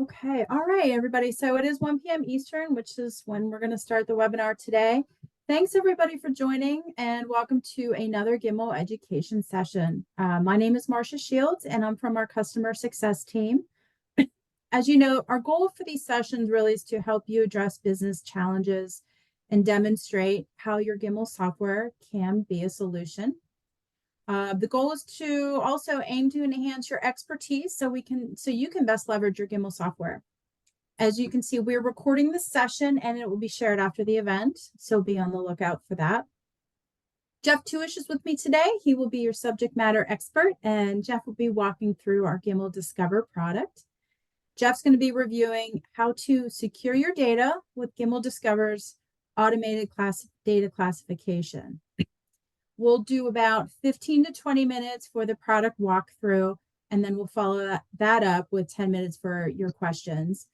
Okay. All right, everybody. So it is 1 p.m. Eastern, which is when we're going to start the webinar today. Thanks, everybody, for joining, and welcome to another Gimmal education session. My name is Marcia Shields, and I'm from our customer success team. As you know, our goal for these sessions really is to help you address business challenges and demonstrate how your Gimmal software can be a solution. The goal is to also aim to enhance your expertise so you can best leverage your Gimmal software. As you can see, we're recording this session and it will be shared after the event, so be on the lookout for that. Jeff Tuish is with me today. He will be your subject matter expert, and Jeff will be walking through our Gimmal Discover product. Jeff's going to be reviewing how to secure your data with Gimmal Discover's automated data classification. We'll do about 15 to 20 minutes for the product walkthrough, and then we'll follow that up with 10 minutes for your questions.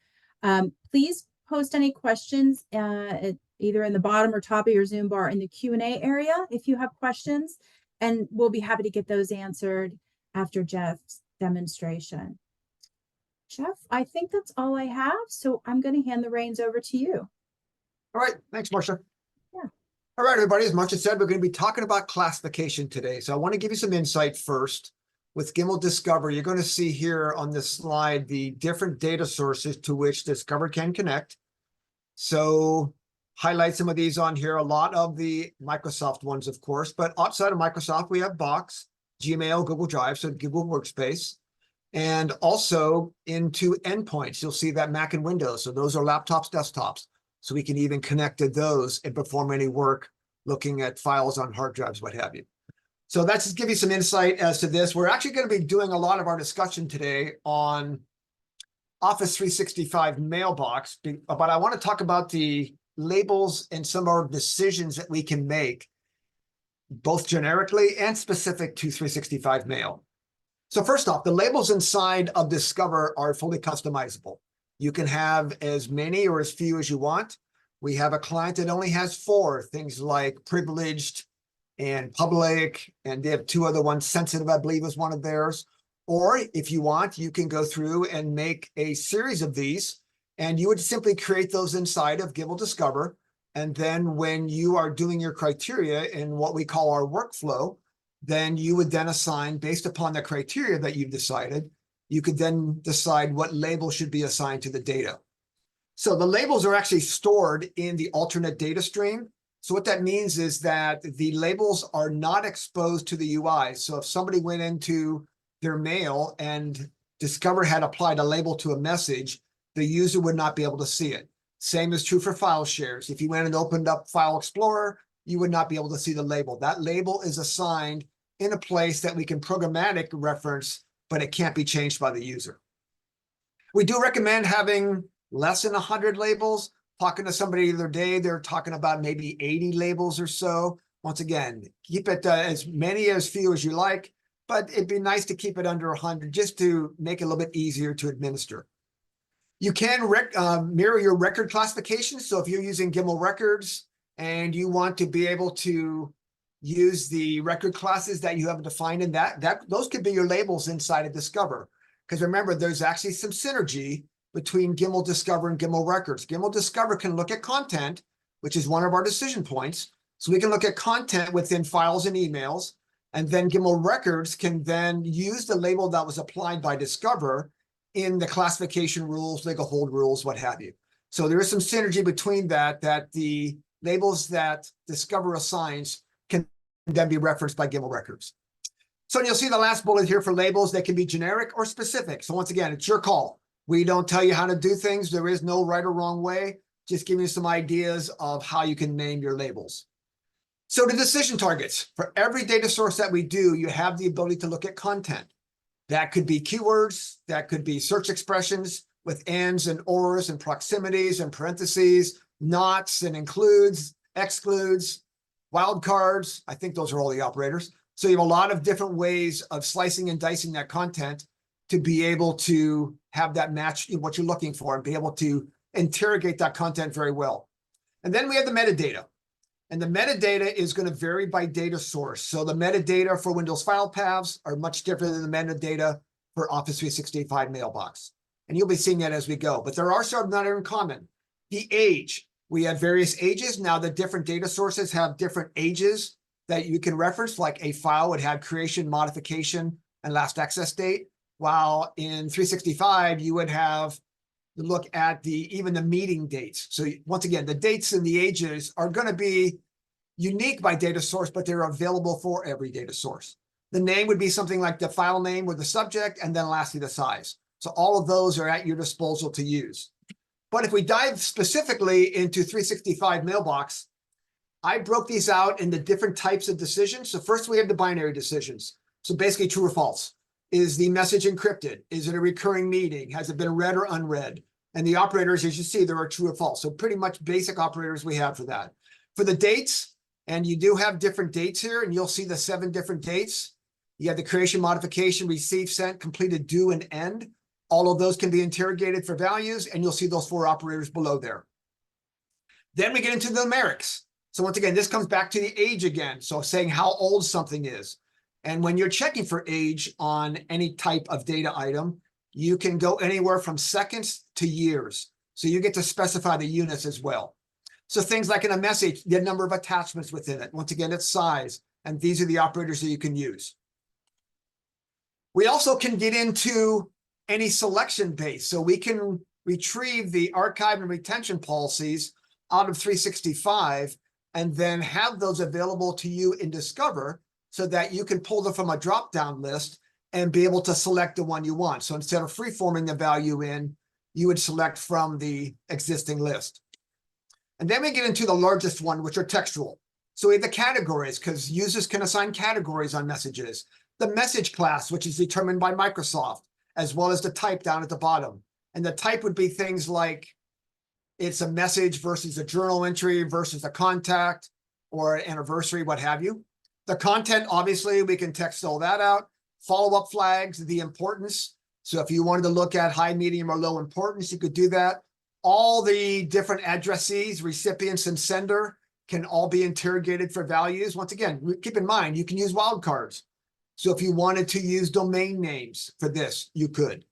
Please post any questions either in the bottom or top of your Zoom bar in the Q&A area if you have questions, and we'll be happy to get those answered after Jeff's demonstration. Jeff, I think that's all I have, so I'm going to hand the reins over to you. All right, thanks, Marcia. Yeah. All right, everybody, as Marcia said, we're going to be talking about classification today. So I want to give you some insight first. With Gimmal Discover, you're going to see here on this slide the different data sources to which Discover can connect. So highlight some of these on here, a lot of the Microsoft ones, of course, but outside of Microsoft, we have Box, Gmail, Google Drive, so Google Workspace, and also into endpoints. You'll see that Mac and Windows. So those are laptops, desktops. So we can even connect to those and perform any work looking at files on hard drives, what have you. So that's just give you some insight as to this. We're actually going to be doing a lot of our discussion today on Office 365 Mailbox, but I want to talk about the labels and some of our decisions that we can make, both generically and specific to 365 Mail. So first off, the labels inside of Discover are fully customizable. You can have as many or as few as you want. We have a client that only has 4, things like privileged and public, and they have 2 other ones. Sensitive, I believe, is one of theirs. Or if you want, you can go through and make a series of these, and you would simply create those inside of Gimmal Discover. And then when you are doing your criteria in what we call our workflow, then you would then assign, based upon the criteria that you've decided, you could then decide what label should be assigned to the data. So the labels are actually stored in the alternate data stream. So what that means is that the labels are not exposed to the UI. So if somebody went into their mail and Discover had applied a label to a message, the user would not be able to see it. Same is true for file shares. If you went and opened up File Explorer, you would not be able to see the label. That label is assigned in a place that we can programmatic reference, but it can't be changed by the user. We do recommend having less than 100 labels. Talking to somebody the other day, they're talking about maybe 80 labels or so. Once again, keep it as many as few as you like, but it'd be nice to keep it under 100 just to make it a little bit easier to administer. You can mirror your record classification. So if you're using Gimmal Records and you want to be able to use the record classes that you have defined in those could be your labels inside of Discover. Because remember, there's actually some synergy between Gimmal Discover and Gimmal Records. Gimmal Discover can look at content, which is one of our decision points. So we can look at content within files and emails, and then Gimmal Records can then use the label that was applied by Discover in the classification rules, legal hold rules, what have you. So there is some synergy between that the labels that Discover assigns can then be referenced by Gimmal Records. So you'll see the last bullet here for labels. They can be generic or specific. So once again, it's your call. We don't tell you how to do things. There is no right or wrong way. Just giving you some ideas of how you can name your labels. So the decision targets. For every data source that we do, you have the ability to look at content. That could be keywords. That could be search expressions with ands and ors and proximities and parentheses, nots and includes, excludes, wildcards. I think those are all the operators. So you have a lot of different ways of slicing and dicing that content to be able to have that match what you're looking for and be able to interrogate that content very well. And then we have the metadata. And the metadata is going to vary by data source. So the metadata for Windows file paths are much different than the metadata for Office 365 Mailbox. And you'll be seeing that as we go. But there are some that are in common. The age. We have various ages. Now the different data sources have different ages that you can reference, like a file would have creation, modification, and last access date. While in 365, you would have look at even the meeting dates. So once again, the dates and the ages are going to be unique by data source, but they're available for every data source. The name would be something like the file name or the subject, and then lastly, the size. So all of those are at your disposal to use. But if we dive specifically into 365 mailbox, I broke these out into different types of decisions. So first we have the binary decisions. So basically true or false. Is the message encrypted? Is it a recurring meeting? Has it been read or unread? And the operators, as you see, there are true or false. So pretty much basic operators we have for that. For the dates, and you do have different dates here, and you'll see the 7 different dates. You have the creation, modification, receive, sent, completed, due, and end. All of those can be interrogated for values, and you'll see those 4 operators below there. Then we get into the numerics. So once again, this comes back to the age again. So saying how old something is. And when you're checking for age on any type of data item, you can go anywhere from seconds to years. So you get to specify the units as well. So things like in a message, the number of attachments within it. Once again, its size. And these are the operators that you can use. We also can get into any selection base. So we can retrieve the archive and retention policies out of 365 and then have those available to you in Discover so that you can pull them from a drop-down list and be able to select the one you want. So instead of free-forming the value in, you would select from the existing list. And then we get into the largest one, which are textual. So we have the categories, because users can assign categories on messages. The message class, which is determined by Microsoft, as well as the type down at the bottom. And the type would be things like it's a message versus a journal entry versus a contact or an anniversary, what have you. The content, obviously, we can text all that out. Follow-up flags, the importance. So if you wanted to look at high, medium, or low importance, you could do that. All the different addressees, recipients, and sender can all be interrogated for values. Once again, keep in mind, you can use wildcards. So if you wanted to use domain names for this, you could.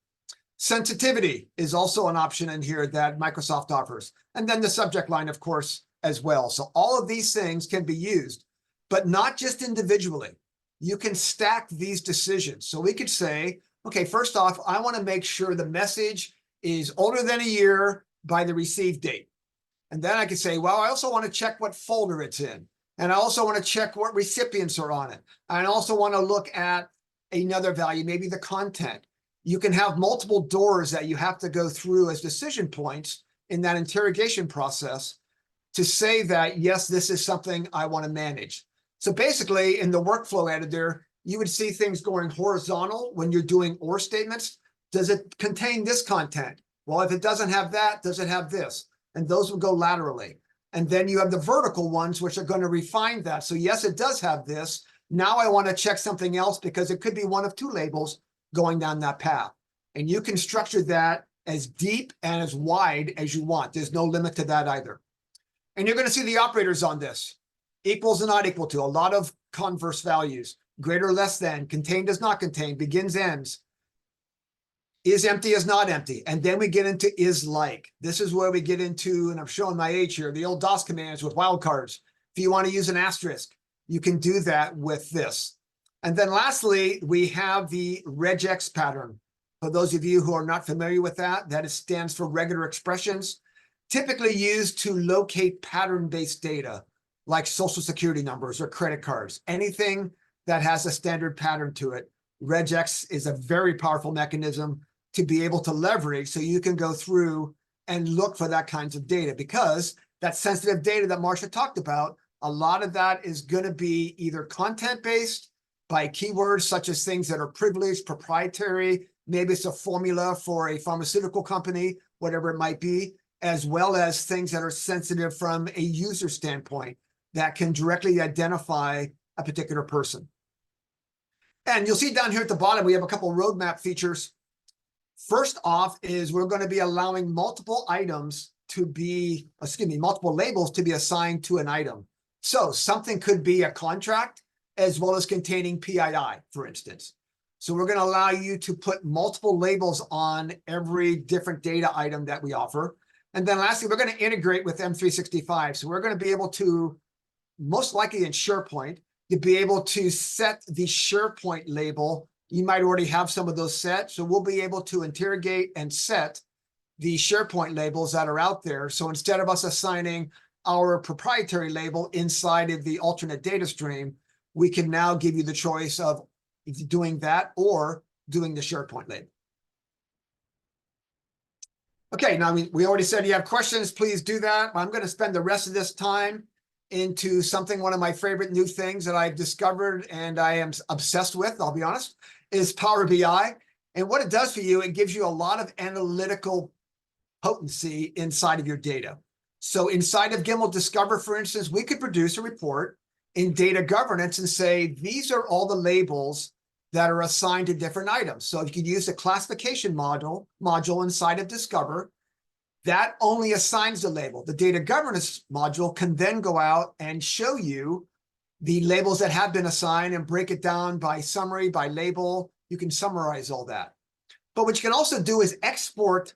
Sensitivity is also an option in here that Microsoft offers. And then the subject line, of course, as well. So all of these things can be used, but not just individually. You can stack these decisions. So we could say, okay, first off, I want to make sure the message is older than a year by the receive date. And then I could say, well, I also want to check what folder it's in. And I also want to check what recipients are on it. I also want to look at another value, maybe the content. You can have multiple doors that you have to go through as decision points in that interrogation process to say that, yes, this is something I want to manage. So basically, in the workflow editor, you would see things going horizontal when you're doing OR statements. Does it contain this content? Well, if it doesn't have that, does it have this? And those will go laterally. And then you have the vertical ones, which are going to refine that. So yes, it does have this. Now I want to check something else because it could be one of 2 labels going down that path. And you can structure that as deep and as wide as you want. There's no limit to that either. And you're going to see the operators on this. Equals and not equal to, a lot of converse values. Greater, less than, contain, does not contain, begins, ends. Is empty, is not empty. And then we get into is like. This is where we get into, and I'm showing my age here, the old DOS commands with wildcards. If you want to use an asterisk, you can do that with this. And then lastly, we have the regex pattern. For those of you who are not familiar with that, that stands for regular expressions, typically used to locate pattern-based data, like social security numbers or credit cards, anything that has a standard pattern to it. Regex is a very powerful mechanism to be able to leverage so you can go through and look for that kinds of data, because that sensitive data that Marcia talked about, a lot of that is going to be either content-based by keywords such as things that are privileged, proprietary, maybe it's a formula for a pharmaceutical company, whatever it might be, as well as things that are sensitive from a user standpoint that can directly identify a particular person. And you'll see down here at the bottom, we have a couple of roadmap features. First off is we're going to be allowing multiple items to be, multiple labels to be assigned to an item. So something could be a contract as well as containing PII, for instance. So we're going to allow you to put multiple labels on every different data item that we offer. And then lastly, we're going to integrate with M365. So we're going to be able to, most likely in SharePoint, to be able to set the SharePoint label. You might already have some of those set. So we'll be able to interrogate and set the SharePoint labels that are out there. So instead of us assigning our proprietary label inside of the alternate data stream, we can now give you the choice of doing that or doing the SharePoint label. Okay, now we already said you have questions, please do that. I'm going to spend the rest of this time into something, one of my favorite new things that I've discovered and I am obsessed with, I'll be honest, is Power BI. And what it does for you, it gives you a lot of analytical potency inside of your data. So inside of Gimmal Discover, for instance, we could produce a report in data governance and say, these are all the labels that are assigned to different items. So if you could use the classification module inside of Discover, that only assigns the label. The data governance module can then go out and show you the labels that have been assigned and break it down by summary, by label. You can summarize all that. But what you can also do is export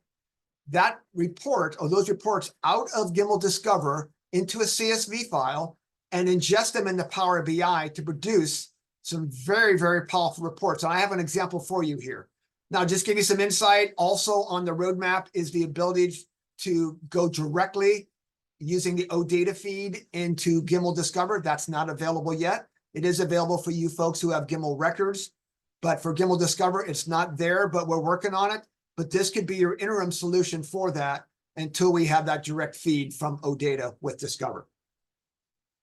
that report or those reports out of Gimmal Discover into a CSV file and ingest them into Power BI to produce some very, very powerful reports. And I have an example for you here. Now, just give you some insight. Also on the roadmap is the ability to go directly using the OData feed into Gimmal Discover. That's not available yet. It is available for you folks who have Gimmal records, but for Gimmal Discover, it's not there, but we're working on it. But this could be your interim solution for that until we have that direct feed from OData with Discover.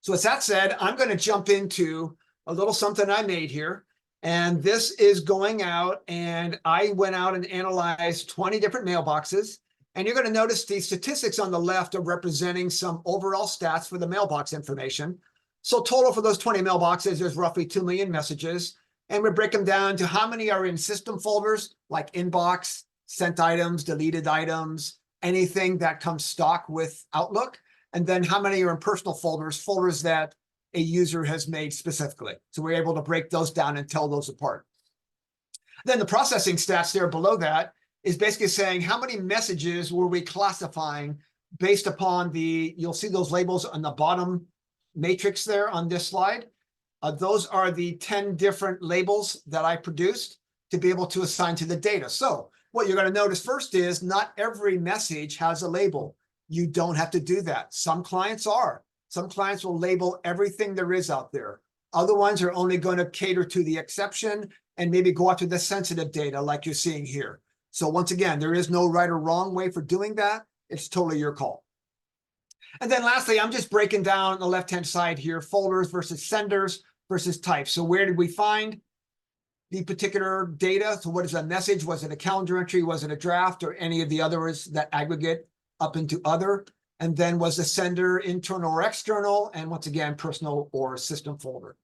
So with that said, I'm going to jump into a little something I made here. And this is going out, and I went out and analyzed 20 different mailboxes. And you're going to notice the statistics on the left are representing some overall stats for the mailbox information. So total for those 20 mailboxes, there's roughly 2 million messages. And we break them down to how many are in system folders, like inbox, sent items, deleted items, anything that comes stock with Outlook. And then how many are in personal folders, folders that a user has made specifically. So we're able to break those down and tell those apart. Then the processing stats there below that is basically saying how many messages were we classifying based upon you'll see those labels on the bottom matrix there on this slide. Those are the 10 different labels that I produced to be able to assign to the data. So what you're going to notice first is not every message has a label. You don't have to do that. Some clients are. Some clients will label everything there is out there. Other ones are only going to cater to the exception and maybe go after the sensitive data like you're seeing here. So once again, there is no right or wrong way for doing that. It's totally your call. And then lastly, I'm just breaking down on the left-hand side here, folders versus senders versus types. So where did we find the particular data? So what is a message? Was it a calendar entry? Was it a draft or any of the others that aggregate up into other? And then was the sender internal or external? And once again, personal or system folder.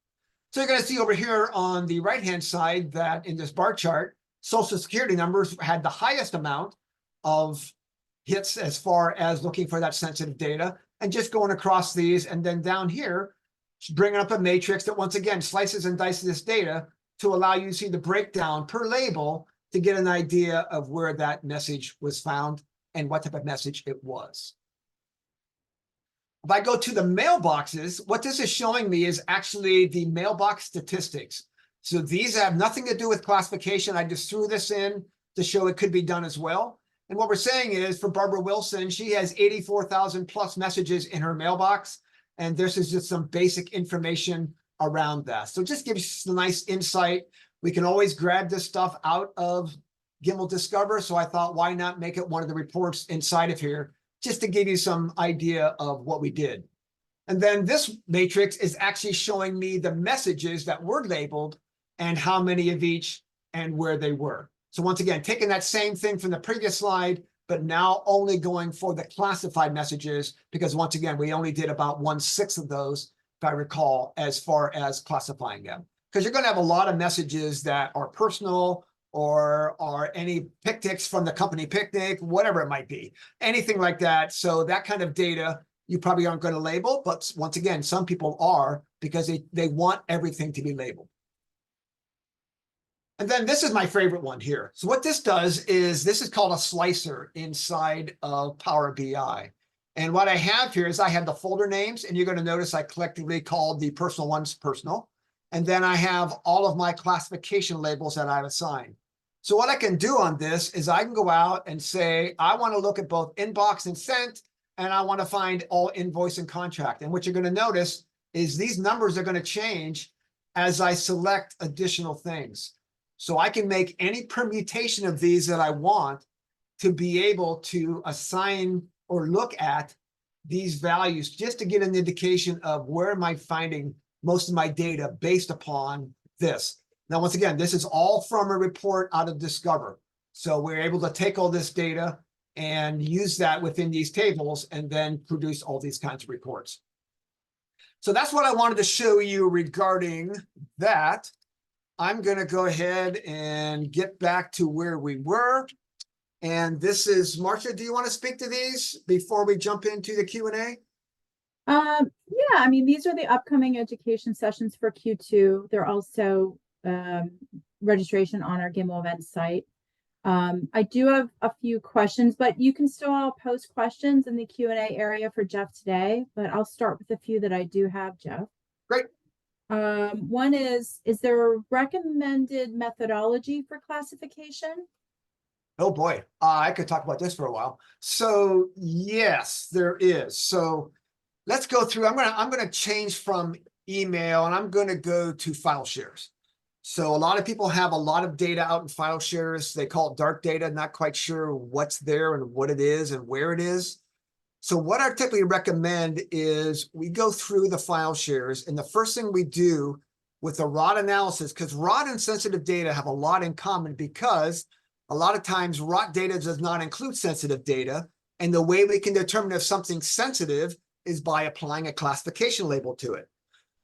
So you're going to see over here on the right-hand side that in this bar chart, Social Security numbers had the highest amount of hits as far as looking for that sensitive data and just going across these. And then down here, bringing up a matrix that once again slices and dices this data to allow you to see the breakdown per label to get an idea of where that message was found and what type of message it was. If I go to the mailboxes, what this is showing me is actually the mailbox statistics. So these have nothing to do with classification. I just threw this in to show it could be done as well. And what we're saying is for Barbara Wilson, she has 84,000 plus messages in her mailbox. And this is just some basic information around that. So just gives you some nice insight. We can always grab this stuff out of Gimmal Discover. So I thought, why not make it one of the reports inside of here, just to give you some idea of what we did. And then this matrix is actually showing me the messages that were labeled and how many of each and where they were. So once again, taking that same thing from the previous slide, but now only going for the classified messages, because once again, we only did about 1/6 of those, if I recall, as far as classifying them. Because you're going to have a lot of messages that are personal or are any picnics from the company picnic, whatever it might be, anything like that. So that kind of data, you probably aren't going to label, but once again, some people are because they want everything to be labeled. And then this is my favorite one here. So what this does is this is called a slicer inside of Power BI. And what I have here is I have the folder names, and you're going to notice I collectively called the personal ones personal. And then I have all of my classification labels that I've assigned. So what I can do on this is I can go out and say, I want to look at both inbox and sent, and I want to find all invoice and contract. And what you're going to notice is these numbers are going to change as I select additional things. So I can make any permutation of these that I want to be able to assign or look at these values just to get an indication of where am I finding most of my data based upon this. Now, once again, this is all from a report out of Discover. So we're able to take all this data and use that within these tables and then produce all these kinds of reports. So that's what I wanted to show you regarding that. I'm going to go ahead and get back to where we were. And this is, Marcia, do you want to speak to these before we jump into the Q&A? Yeah, I mean, these are the upcoming education sessions for Q2. They're also registration on our Gimmal events site. I do have a few questions, but you can still all post questions in the Q&A area for Jeff today, but I'll start with a few that I do have, Jeff. Great. One is there a recommended methodology for classification? Oh boy, I could talk about this for a while. So yes, there is. So let's go through. I'm gonna change from email and I'm gonna go to file shares. So a lot of people have a lot of data out in file shares. They call it dark data, not quite sure what's there and what it is and where it is. So what I typically recommend is we go through the file shares, and the first thing we do with the ROT analysis, because ROT and sensitive data have a lot in common, because a lot of times ROT data does not include sensitive data. And the way we can determine if something's sensitive is by applying a classification label to it.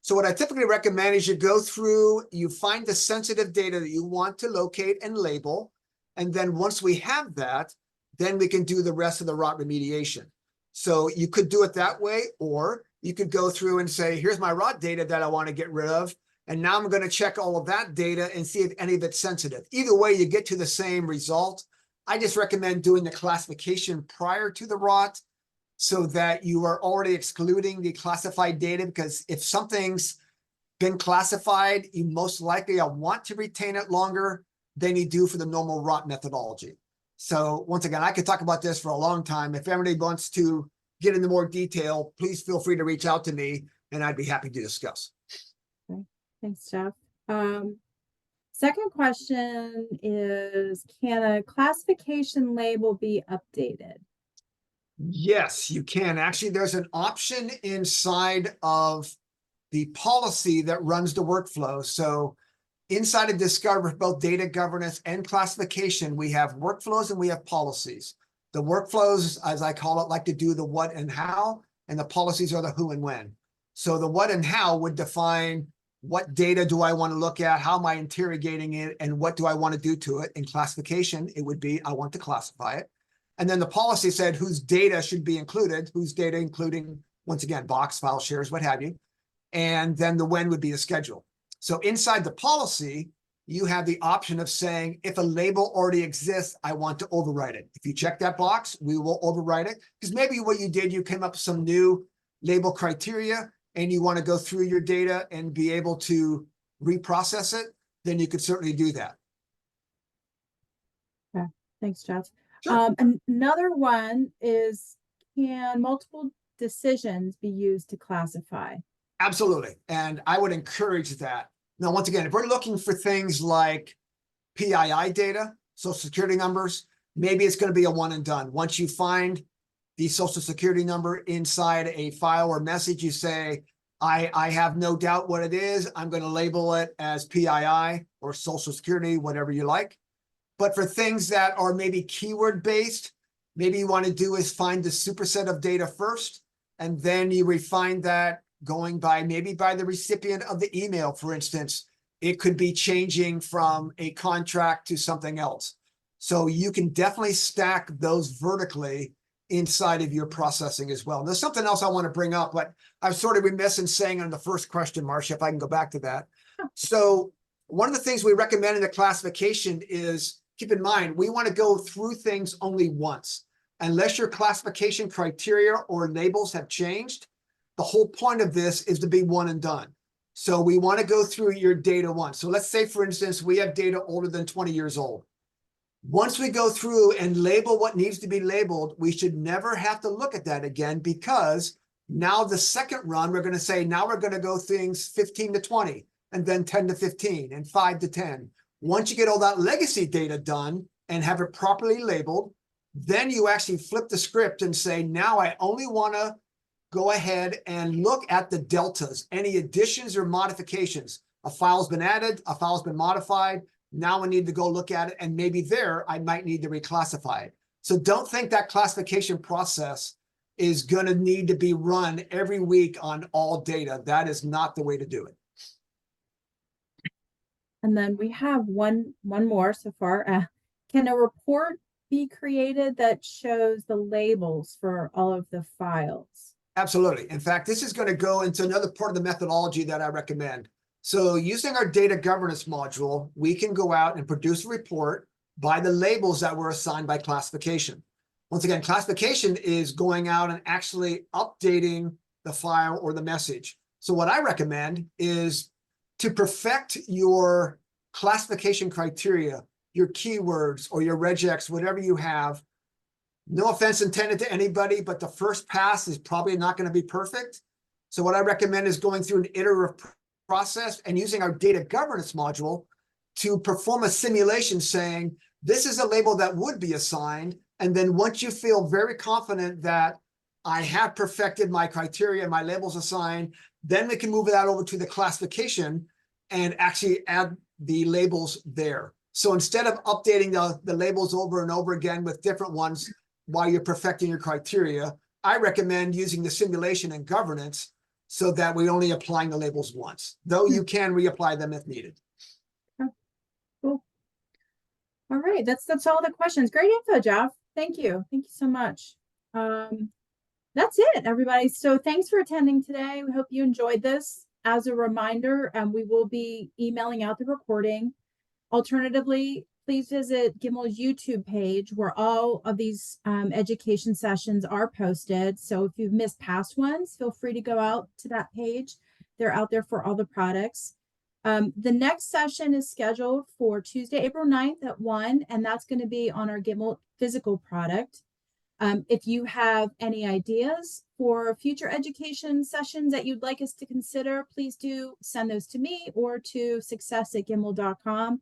So what I typically recommend is you go through, you find the sensitive data that you want to locate and label. And then once we have that, then we can do the rest of the ROT remediation. So you could do it that way, or you could go through and say, here's my ROT data that I want to get rid of. And now I'm going to check all of that data and see if any of it's sensitive. Either way, you get to the same result. I just recommend doing the classification prior to the ROT so that you are already excluding the classified data, because if something's been classified, you most likely want to retain it longer than you do for the normal ROT methodology. So once again, I could talk about this for a long time. If anybody wants to get into more detail, please feel free to reach out to me and I'd be happy to discuss. Okay. Thanks, Jeff. Second question is, can a classification label be updated? Yes, you can. Actually, there's an option inside of the policy that runs the workflow. So inside of Discover, both data governance and classification, we have workflows and we have policies. The workflows, as I call it, like to do the what and how, and the policies are the who and when. So the what and how would define what data do I want to look at, how am I interrogating it, and what do I want to do to it. In classification, it would be I want to classify it. And then the policy said whose data should be included, whose data including, once again, box, file shares, what have you. And then the when would be the schedule. So inside the policy, you have the option of saying, if a label already exists, I want to overwrite it. If you check that box, we will overwrite it. Because maybe what you did, you came up with some new label criteria and you want to go through your data and be able to reprocess it, then you could certainly do that. Okay, thanks, Jeff. Sure. Another one is, can multiple decisions be used to classify? Absolutely. And I would encourage that. Now, once again, if we're looking for things like PII data, social security numbers, maybe it's going to be a one and done. Once you find the social security number inside a file or message, you say, I have no doubt what it is. I'm going to label it as PII or social security, whatever you like. But for things that are maybe keyword based, maybe you want to do is find the superset of data first, and then you refine that going by maybe by the recipient of the email, for instance. It could be changing from a contract to something else. So you can definitely stack those vertically inside of your processing as well. And there's something else I want to bring up, but I'm sort of remiss in saying on the first question, Marcia, if I can go back to that. So One of the things we recommend in the classification is, keep in mind, we want to go through things only once. Unless your classification criteria or labels have changed, the whole point of this is to be one and done. So we want to go through your data once. So let's say, for instance, we have data older than 20 years old. Once we go through and label what needs to be labeled, we should never have to look at that again, because now the second run, we're going to say, now we're going to go things 15 to 20, and then 10 to 15, and 5 to 10. Once you get all that legacy data done and have it properly labeled, then you actually flip the script and say, now I only want to go ahead and look at the deltas, any additions or modifications. A file's been added, a file's been modified. Now I need to go look at it, and maybe there I might need to reclassify it. So don't think that classification process is going to need to be run every week on all data. That is not the way to do it. And then we have one more so far. Can a report be created that shows the labels for all of the files? Absolutely. In fact, this is going to go into another part of the methodology that I recommend. So using our data governance module, we can go out and produce a report by the labels that were assigned by classification. Once again, classification is going out and actually updating the file or the message. So what I recommend is to perfect your classification criteria, your keywords or your regex, whatever you have. No offense intended to anybody, but the first pass is probably not going to be perfect. So what I recommend is going through an iterative process and using our data governance module to perform a simulation saying, this is a label that would be assigned. And then once you feel very confident that I have perfected my criteria and my labels assigned, then we can move that over to the classification and actually add the labels there. So instead of updating the labels over and over again with different ones while you're perfecting your criteria, I recommend using the simulation and governance so that we're only applying the labels once, though you can reapply them if needed. Cool. All right, that's all the questions. Great info, Jeff. Thank you. Thank you so much. That's it, everybody. So thanks for attending today. We hope you enjoyed this. As a reminder, we will be emailing out the recording. Alternatively, please visit Gimmal's YouTube page where all of these education sessions are posted. So if you've missed past ones, feel free to go out to that page. They're out there for all the products. The next session is scheduled for Tuesday, April 9th at 1, and that's going to be on our Gimmal physical product. If you have any ideas for future education sessions that you'd like us to consider, please do send those to me or to success@gimmal.com.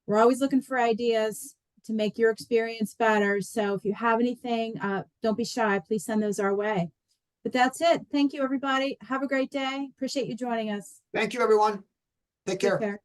We're always looking for ideas to make your experience better. So if you have anything, don't be shy. Please send those our way. But that's it. Thank you, everybody. Have a great day. Appreciate you joining us. Thank you, everyone. Take care.